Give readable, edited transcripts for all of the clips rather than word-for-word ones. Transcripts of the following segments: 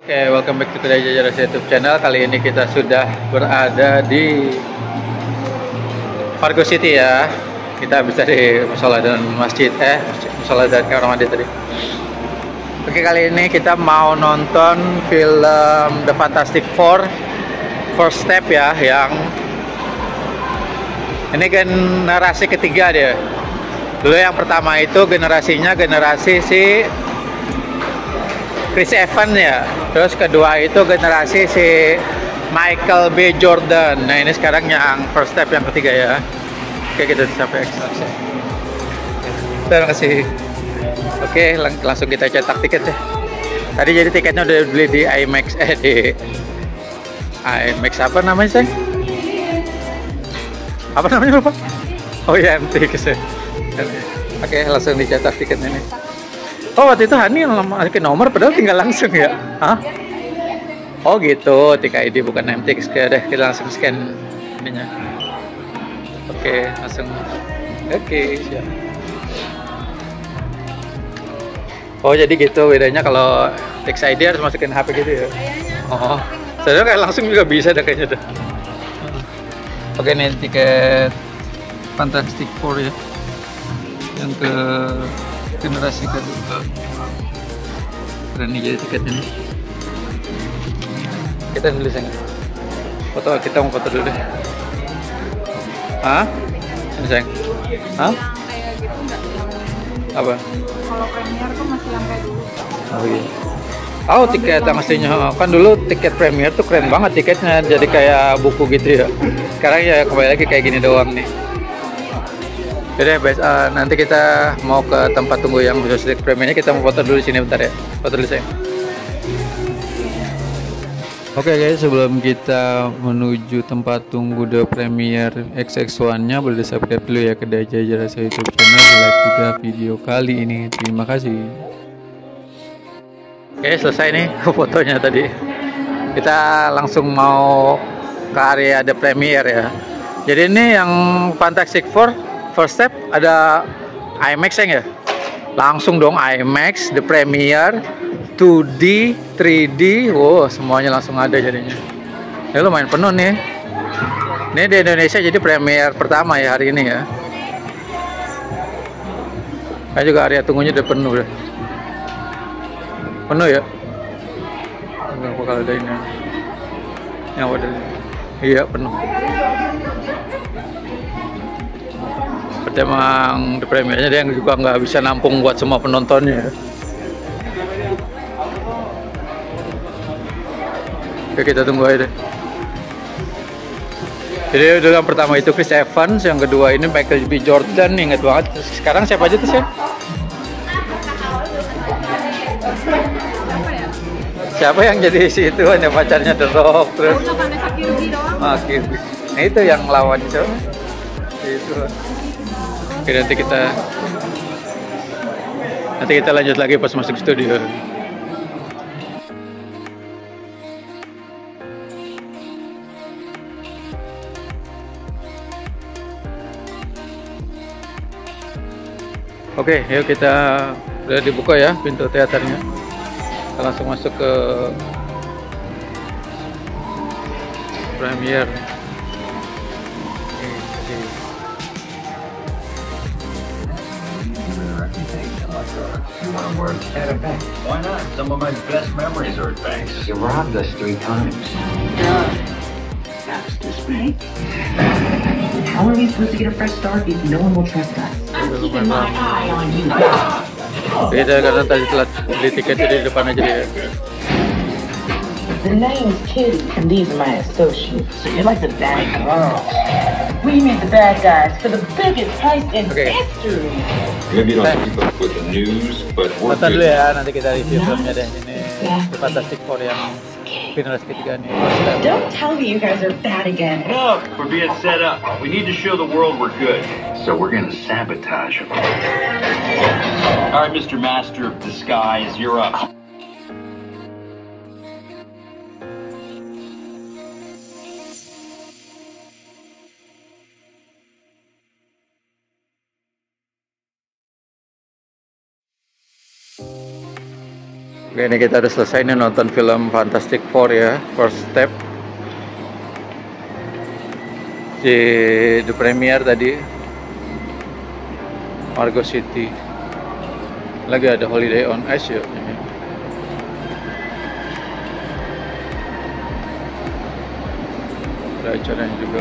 Oke, welcome back to Kedai Jajaran YouTube channel. Kali ini kita sudah berada di Fargo City ya. Kita habis dari musola dan masjid, musola dan kamar mandi tadi. Oke, kali ini kita mau nonton film The Fantastic Four First Step ya, yang ini generasi ketiga dia. Dulu yang pertama itu generasi si Chris Evans ya. Terus kedua itu generasi si Michael B. Jordan. Nah ini sekarang yang first step yang ketiga ya. Oke, kita sampai ekstraksi. Terima kasih. Oke, langsung kita cetak tiket ya. Tadi jadi tiketnya udah beli di IMAX, di IMAX apa namanya sih? Apa namanya lupa? Oh iya, MTX ya. Oke, langsung dicetak tiketnya nih. Oh, waktu itu Hani masukin nomor padahal tinggal langsung ya? Hah? Oh gitu, TKID bukan MTX. Oke deh, kita langsung scan ininya. Oke, langsung. Oke, siap. Oh, jadi gitu bedanya kalau TKID harus masukin HP gitu ya? Oh, sebenarnya kayak langsung juga bisa deh kayaknya deh. Oke, nih tiket Fantastic Four ya. Yang ke generasi kedua. Keren nih jadi tiketnya nih. Kita dulu sayang. Kita mau foto dulu deh. Hah? Ini sayang. Hah? Yang kayak gitu enggak yang Apa? kalau premier tuh masih yang kayak dulu. Oh iya. Oh, tiket yang aslinya kan dulu tiket premier tuh keren banget tiketnya, jadi kayak buku gitu ya. Sekarang ya kembali lagi kayak gini doang nih. Jadi nanti kita mau ke tempat tunggu yang khusus tiket premiernya, kita mau foto dulu di sini bentar ya. Foto dulu sayang. Oke guys, sebelum kita menuju tempat tunggu The Premiere XX1-nya, boleh subscribe dulu ya Kedai Jajaran YouTube channel, like juga video kali ini. Terima kasih. Oke, selesai nih fotonya tadi. Kita langsung mau ke area The Premiere ya. Jadi ini yang Fantastic Four First Step ada IMAX ya? Langsung dong IMAX, The Premiere, 2D, 3D, wow semuanya langsung ada jadinya. Ini lumayan penuh nih. Ini di Indonesia jadi premier pertama ya hari ini ya. Saya juga area tunggunya udah penuh deh. Penuh ya? Enggak bakal ada ini. Yang ada. Iya penuh. Seperti emang The Premiere-nya dia yang juga nggak bisa nampung buat semua penontonnya. Oke, kita tunggu aja deh. Jadi dulu yang pertama itu Chris Evans, yang kedua ini Michael B. Jordan, inget banget. Sekarang siapa aja tuh sih? Siapa yang jadi si itu hanya pacarnya The Rock terus? Kirby. Nah itu yang lawan siapa? Itu lah. Oke, nanti kita lanjut lagi pas masuk studio. Oke, yuk kita udah dibuka ya pintu teaternya. Kita langsung masuk ke premiere. Why not? Some of my best memories are at banks. You robbed us 3 times. That's this big. How are we supposed to get a fresh start if no one will trust us? I'm keeping my eye on you. Beda karena tadi telat beli tiket di depan aja dia. The name's Kitty, and these are my associates. So you're like the bad girl. We meet the bad guys for the biggest heist in history. Maybe you don't keep up with the news, but we're Nonton dulu good. ya, nanti kita review filmnya deh. Ini The Fantastic Four yang generasi ketiga nih. Don't tell me you guys are bad again. Look, we're being set up. We need to show the world we're good. So we're gonna sabotage them. All right, Mr. Master of Disguise, you're up. Oke, ini kita udah selesai nih nonton film Fantastic Four ya, First Step. Di The Premiere tadi, Margo City. Lagi ada Holiday on Ice ya. Ini. Ada acaranya juga.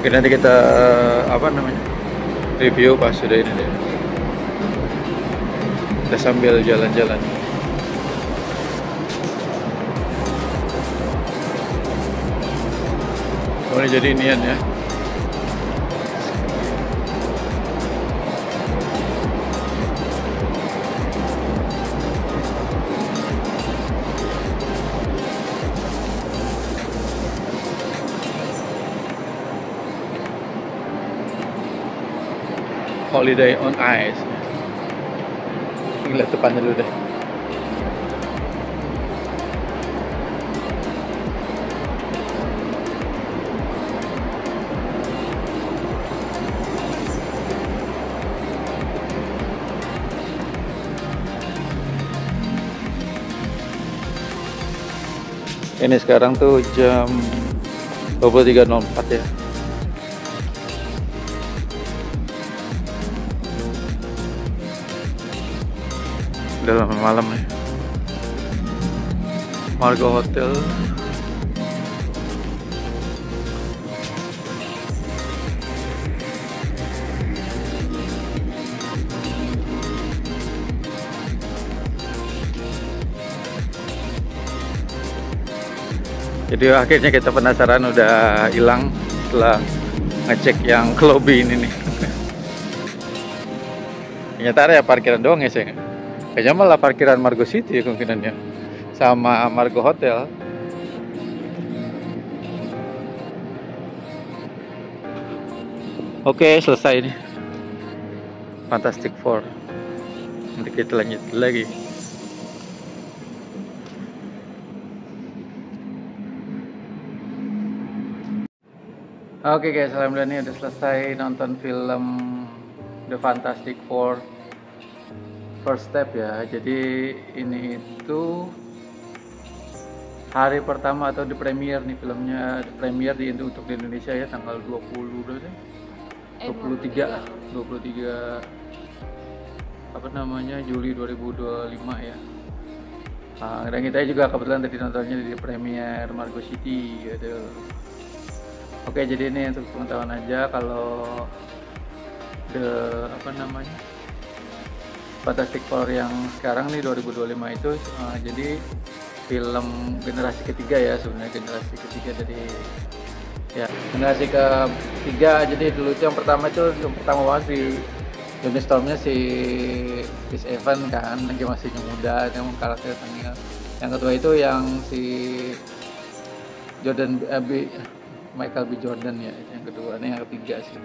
Oke, nanti kita review pas sudah ini deh. Kita sambil jalan-jalan. Oh, ini jadi inian ya. Holiday on Ice. Lihat depannya dulu deh. Ini sekarang tuh jam 23.04 ya. Udah malam nih. Margo Hotel. Jadi akhirnya kita penasaran udah hilang setelah ngecek yang ke lobby ini nih. Ternyata ada ya parkiran doang ya sayang. Kayaknya malah parkiran Margo City kemungkinannya sama Margo Hotel. Oke, selesai nih Fantastic Four. Nanti kita lanjut lagi. Oke guys, alhamdulillah nih udah selesai nonton film The Fantastic Four First Step ya. Jadi ini itu hari pertama atau di premiere nih filmnya, premiere untuk di Indonesia ya tanggal 20 berapa sih? 23 Juli 2025 ya. Dan kita juga kebetulan tadi nontonnya di premiere Margo City gitu. Oke, jadi ini untuk pengetahuan aja kalau Fantastic Four yang sekarang nih 2025 itu jadi film generasi ketiga ya, sebenarnya generasi ketiga dari ya generasi ketiga. Jadi dulu itu yang pertama banget si Johnny Stormnya si Chris Evans kan, lagi masih muda, yang karakter tengil. Yang kedua itu yang si Michael B. Jordan ya, yang kedua. Ini yang ketiga sih.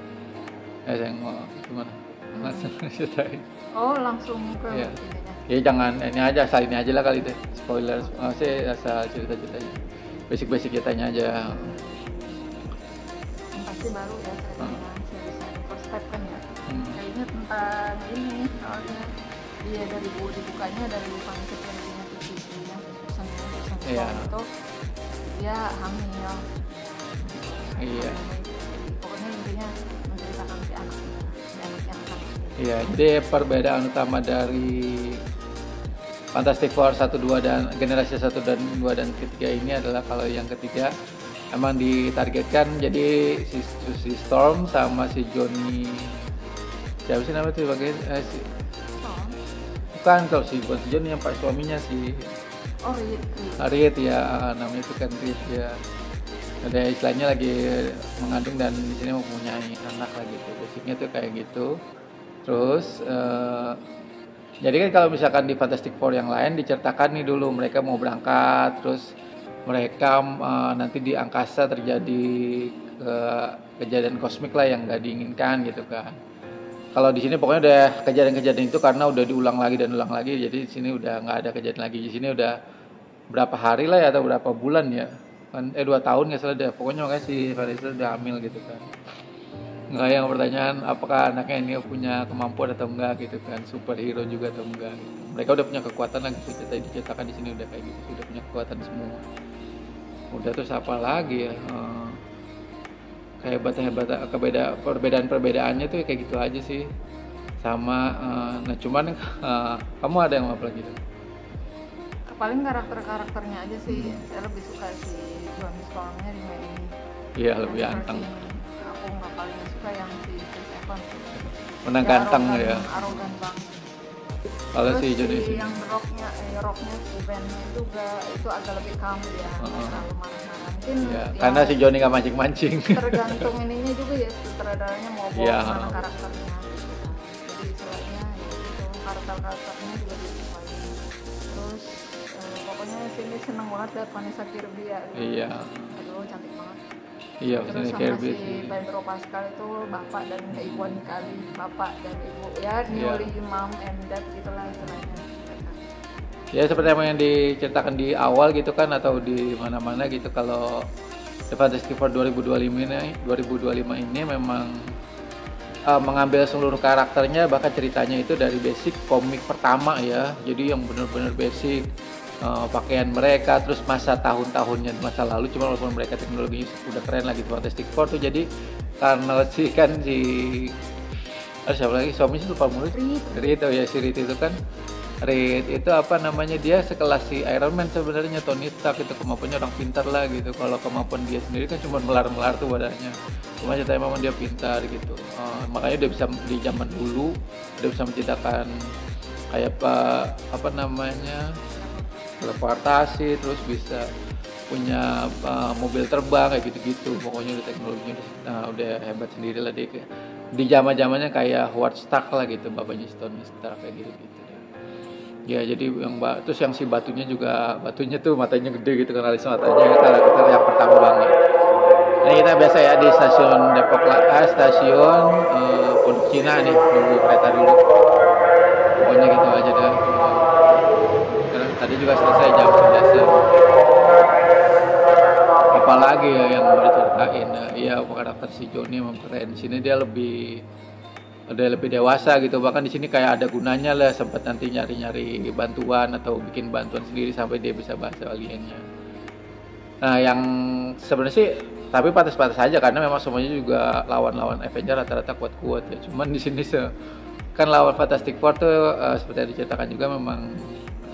Saya mau gimana? Langsung ceritain. Oh, langsung ke ya. Ya jangan ini aja, asal ini aja lah kali deh. Spoiler, saya asal cerita-ceritanya. Basic ceritanya aja. Pasti baru ya ceritanya. Series First Step kan ya. Kayaknya tentang ini soalnya dia dibukanya dari konsep yang punya TV yang Susan itu dia hamil. Iya. Pokoknya intinya menceritakan si anak yang akan. Iya, jadi perbedaan utama dari Fantastic Four 1, 2 dan generasi 1 dan 2 dan ketiga ini adalah kalau yang ketiga emang ditargetkan jadi si Storm sama si Johnny, siapa sih namanya itu bagian bukan kalau si Johnny yang pak suaminya si Reed ya, namanya itu kan Reed ya. Ada istilahnya lagi mengandung dan di sini mempunyai anak lagi gitu. Basicnya tuh kayak gitu. Terus jadi kan kalau misalkan di Fantastic Four yang lain diceritakan nih dulu mereka mau berangkat, terus mereka nanti di angkasa terjadi kejadian kosmik lah yang nggak diinginkan gitu kan. Kalau di sini pokoknya udah kejadian-kejadian itu karena udah diulang lagi dan ulang lagi, jadi di sini udah nggak ada kejadian lagi. Di sini udah berapa hari lah ya atau berapa bulan ya. 2 tahun nggak salah deh, pokoknya makanya si Vanessa udah hamil gitu kan. nggak yang pertanyaan apakah anaknya ini punya kemampuan atau enggak gitu kan, superhero juga atau enggak gitu. Mereka udah punya kekuatan lah gitu, tadi diceritakan di sini udah kayak gitu, udah punya kekuatan semua. Udah terus apa lagi ya, kayak perbedaan-perbedaannya tuh kayak gitu aja sih sama. Nah cuman kamu ada yang apa lagi tuh? Paling karakternya aja sih, saya lebih suka si Johnny Stormnya di main ini. Iya lebih anteng. Aku nggak paling suka yang si Chris Evans. Menang ganteng ya. Arogan banget. Kalau si Johnny Johnny yang rocknya si bandnya juga itu agak lebih calm dia, nggak terlalu marah-marah. Mungkin ya, karena si Johnny nggak mancing-mancing. Tergantung ininya juga ya, sutradaranya mau bawa mana karakternya. Jadi istilahnya ya itu karakternya juga disukai. Terus pokoknya sini seneng banget lihat Vanessa Kirby ya. Iya. Aduh cantik banget. Iya, terus sama Kirby si Pedro Pascal itu bapak dan ibu kali, bapak dan ibu ya newly mom and dad gitulah istilahnya. Ya seperti yang diceritakan di awal gitu kan, atau di mana-mana gitu, kalau The Fantastic Four 2025 ini memang mengambil seluruh karakternya, bahkan ceritanya itu dari basic komik pertama ya, jadi yang benar-benar basic. Pakaian mereka, terus masa tahun-tahunnya masa lalu, cuma walaupun mereka teknologinya udah keren lagi Fantastic Four tuh. Jadi karena siapa lagi suaminya lupa mulut, Reed ya, si Reed itu kan, Reed itu apa namanya, dia sekelas si Iron Man sebenarnya, Tony Stark itu kemampuannya orang pintar lah gitu. Kalau kemampuan dia sendiri kan cuma melar-melar tuh badannya, cuma ceritanya memang dia pintar gitu. Makanya dia bisa di zaman dulu dia bisa menciptakan kayak apa namanya, teleportasi, terus bisa punya mobil terbang kayak gitu-gitu. Pokoknya udah teknologinya udah hebat sendiri lah dia. Di zaman-zamannya kayak Howard Stark lah gitu, bapaknya Tony Stark kayak gitu-gitu. Ya jadi terus yang si batunya tuh matanya gede gitu kan, alis matanya, karakter yang pertama banget. Ini kita biasa ya di stasiun Depok stasiun Pondok Cina nih, nunggu kereta dulu. Pokoknya gitu aja dah. Tadi juga selesai jam 11. Apalagi ya yang mau diceritain, ya karakter si Johnny memang keren. Sini dia lebih dewasa gitu, bahkan di sini kayak ada gunanya lah, sempat nanti nyari-nyari bantuan atau bikin bantuan sendiri sampai dia bisa bahasa aliennya. Nah yang sebenarnya sih tapi patas-patas aja, karena memang semuanya juga lawan-lawan Avenger rata-rata kuat-kuat ya. Cuman di sini kan lawan Fantastic Four tuh seperti yang diceritakan juga, memang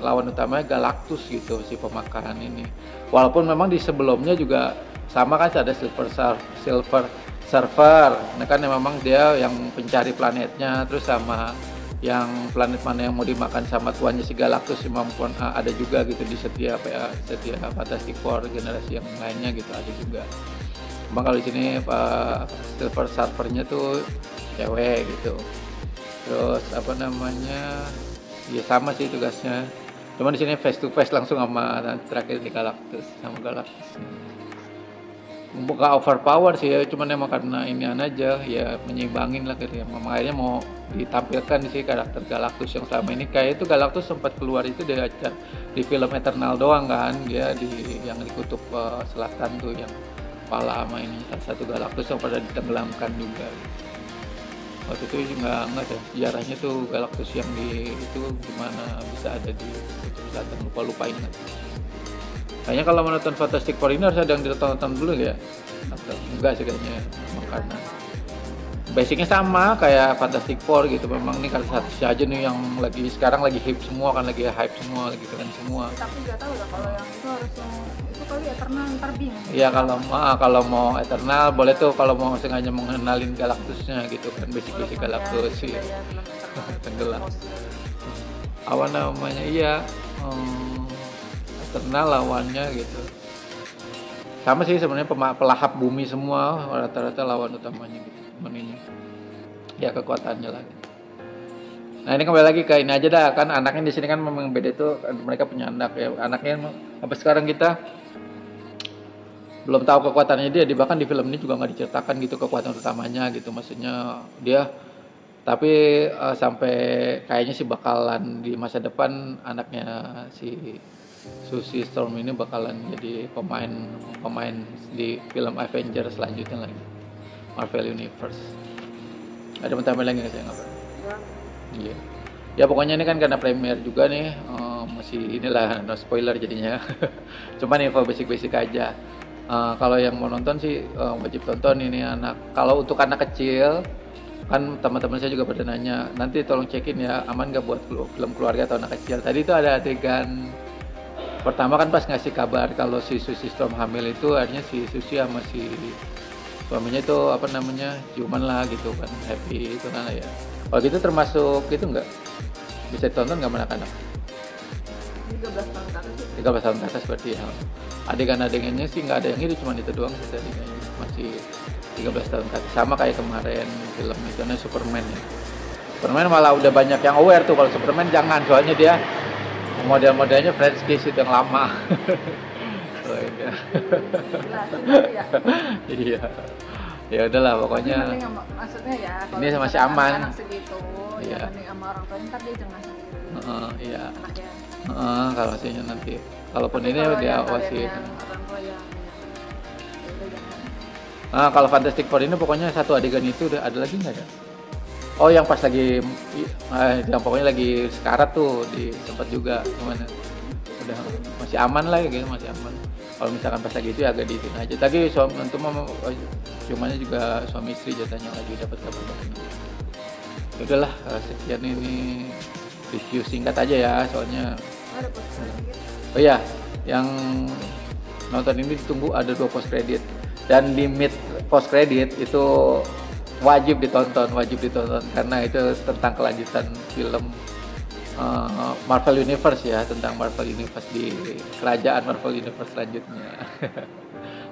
lawan utamanya Galactus gitu, si pemakaran ini. Walaupun memang di sebelumnya juga sama kan, ada Silver Surfer. Nah kan memang dia yang pencari planetnya, terus sama yang planet mana yang mau dimakan sama tuannya si Galactus, kemampuan ada juga gitu di setiap Fantastic Four generasi yang lainnya gitu ada juga. Cuma kalau di sini Silver Surfernya tuh cewek gitu. Terus apa namanya, ya sama sih tugasnya. Cuma di sini face to face langsung sama terakhir di Galactus, sama Galactus. Bukan overpower sih ya, cuman emang karena ini aja ya, menyeimbangin lah gitu ya. Makanya mau ditampilkan sih karakter Galactus yang selama ini, kayak itu Galactus sempat keluar itu di film Eternal doang kan, dia yang di kutub selatan tuh, yang kepala sama ini satu Galactus yang pada ditenggelamkan juga. Waktu itu nggak ada sejarahnya tuh Galactus yang itu gimana bisa ada di kutub selatan, lupa ingat. Kayaknya kalau menonton Fantastic Four ini harus ada yang ditonton dulu ya, atau enggak sih kayaknya, karena basicnya sama kayak Fantastic Four gitu. Memang nih kalau satu aja nih yang sekarang lagi hip semua kan, lagi hype semua, lagi keren semua. Tapi nggak tahu lah kalau yang itu harus yang itu kali Eternal, ntar bingung. Iya kalau mau Eternal boleh tuh, kalau mau sengaja mengenalin Galactusnya gitu kan, basic Galactus sih. Tenggelam. Apa namanya, iya. Eternal lawannya gitu. Sama sih sebenarnya, pelahap bumi semua rata-rata lawan utamanya gitu. Ini ya kekuatannya lah gitu. Nah ini kembali lagi ke ini aja dah, kan anaknya di sini kan memang beda tuh, mereka punya anak ya, anaknya sampai sekarang kita belum tahu kekuatannya dia, bahkan di film ini juga nggak diceritakan gitu kekuatan utamanya gitu, maksudnya dia. Tapi sampai kayaknya sih bakalan di masa depan anaknya si Susie Storm ini bakalan jadi pemain di film Avengers selanjutnya lagi. Marvel Universe. Ada mau tambahin lagi nggak saya nggak? Iya. Ya pokoknya ini kan karena premier juga nih, masih inilah no spoiler jadinya. Cuman info basic-basic aja. Kalau yang mau nonton sih wajib tonton ini anak. Kalau untuk anak kecil kan teman-teman saya juga pada nanya, nanti tolong cekin ya aman nggak buat film keluarga atau anak kecil. Tadi itu ada adegan pertama kan pas ngasih kabar kalau si Susi Storm hamil itu, artinya si Susi sama si suaminya itu apa namanya ciuman lah gitu kan, happy itu kan ya. Kalau gitu termasuk itu nggak bisa ditonton nggak anak-anak? 13 tahun ke atas. 13 tahun ke atas berarti ya. Adegan-adegannya sih nggak ada yang itu, cuma itu doang sih adegannya. Masih 13 tahun ke atas. Sama kayak kemarin film itu namanya Superman ya. Superman malah udah banyak yang aware tuh, kalau Superman jangan, soalnya dia model-modelnya French Kiss itu yang lama. Oh, iya. Iya. Ya udahlah pokoknya. Maksudnya ya kalau ini masih aman. Anak segitu, iya. Ya mending sama orang tua ntar dia jangan sendiri. Iya. Anaknya. Kalau hasilnya nanti, kalaupun tapi ini dia awasin. Orang tua yang jangan. Kalau Fantastic Four ini pokoknya satu adegan itu udah ada lagi nggak ya? Oh yang pas lagi, yang pokoknya lagi sekarat tuh di tempat juga, gimana? Udah masih aman lah gitu, masih aman. Kalau misalkan pas lagi itu ya agak diitin aja. Tadi suami untuk cumannya juga suami istri jatahnya lagi dapat kabar begini. Ya udahlah, sekian ini review singkat aja ya, soalnya. Oh ya, yang nonton ini ditunggu ada 2 post credit, dan di mid post credit itu wajib ditonton karena itu tentang kelanjutan film Marvel Universe ya, tentang Marvel Universe di kerajaan Marvel Universe selanjutnya.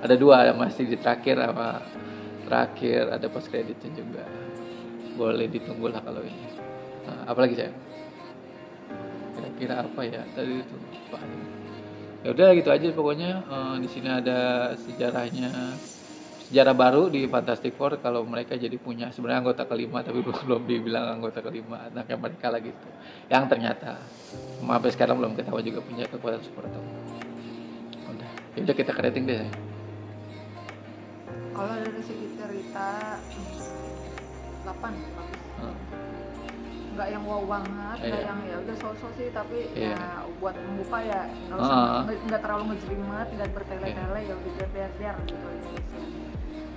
Ada 2, masih di terakhir sama terakhir ada post creditnya juga. Boleh ditunggu lah kalau ini. Apalagi saya? Kira-kira apa ya tadi itu? Ya udah gitu aja pokoknya. Di sini ada sejarah baru di Fantastic Four, kalau mereka jadi punya sebenarnya anggota kelima tapi belum dibilang anggota kelima, anaknya mereka lagi itu yang ternyata sampai sekarang belum ketahuan juga punya kekuatan super atau udah. Yaudah kita rating deh. Kalau dari segi cerita 8 nggak yang wow banget, nggak yang ya udah sosok sih, tapi ya buat membuka ya nggak terlalu ngejelimet, nggak bertele-tele, ya udah biar gitu,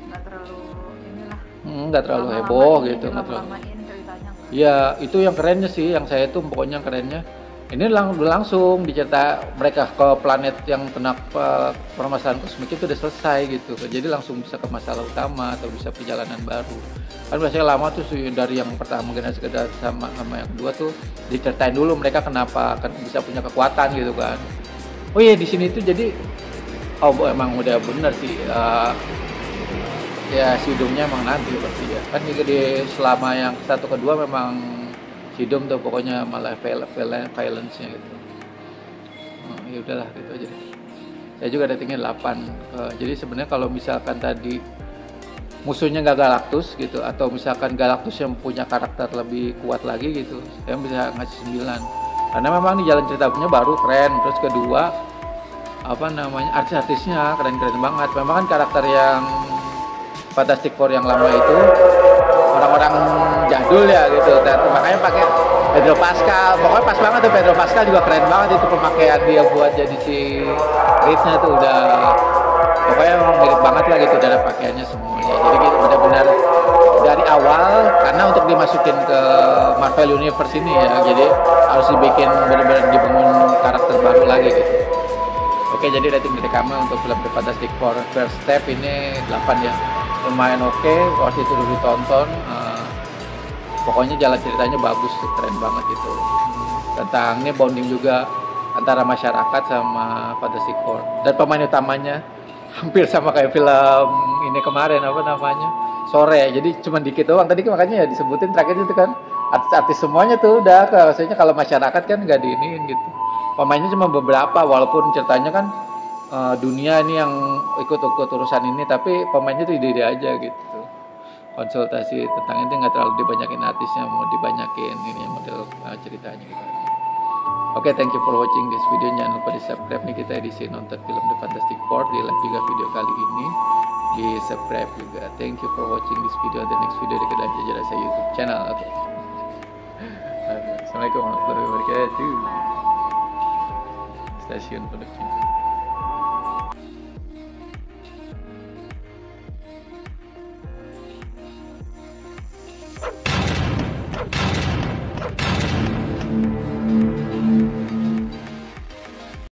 nggak terlalu inilah, nggak terlalu heboh gitu, nggak terlalu lamain ceritanya. Iya itu yang kerennya sih, yang saya tuh pokoknya kerennya ini langsung dicerita mereka ke planet yang kena permasalahan kosmik itu udah selesai gitu, jadi langsung bisa ke masalah utama atau bisa perjalanan baru. Kan biasanya lama tuh dari yang pertama generasi kedua sama yang kedua tuh diceritain dulu mereka kenapa kan bisa punya kekuatan gitu kan. Oh iya di sini tuh jadi emang udah bener sih ya si Doomnya emang nanti berarti ya kan di selama yang satu kedua memang si Doom tuh pokoknya malah violence-nya gitu. Ya udahlah gitu aja. Saya juga ratingnya 8. Jadi sebenarnya kalau misalkan tadi musuhnya nggak Galactus gitu, atau misalkan Galactus yang punya karakter lebih kuat lagi gitu, saya bisa ngasih 9. Karena memang di jalan cerita punya baru keren, terus kedua apa namanya artis-artisnya keren-keren banget. Memang kan karakter yang Fantastic Four yang lama itu orang-orang jadul ya gitu, makanya pakai Pedro Pascal, pokoknya pas banget tuh. Pedro Pascal juga keren banget itu pemakaian dia buat jadi si Reed-nya tuh udah pokoknya mirip banget lah gitu dari pakaiannya semuanya. Jadi gitu benar-benar dari awal, karena untuk dimasukin ke Marvel Universe ini ya, jadi harus dibikin benar-benar dibangun karakter baru lagi gitu. Oke, jadi rating dari kami untuk film The Fantastic Four First Step ini 8 ya, lumayan oke, waktu itu dulu ditonton. Pokoknya jalan ceritanya bagus, keren banget gitu. Tentang ini bonding juga antara masyarakat sama Fantastic Four, dan pemain utamanya hampir sama kayak film ini kemarin apa namanya Sore, jadi cuma dikit doang tadi makanya ya disebutin terakhir itu kan artis-artis semuanya tuh udah, maksudnya kalau masyarakat kan nggak diiniin gitu, pemainnya cuma beberapa, walaupun ceritanya kan dunia ini yang ikut urusan ini, tapi pemainnya tuh ide aja gitu, konsultasi tentang itu nggak terlalu dibanyakin artisnya, mau dibanyakin ini model ceritanya gitu. Oke, thank you for watching this video. Jangan lupa di subscribe nih, kita edisi nonton film The Fantastic Four, di like juga video kali ini. di subscribe juga. Thank you for watching this video. The next video dekat Life Jajarasa YouTube channel. Okay. Assalamualaikum warahmatullahi wabarakatuh. Stasiun Production.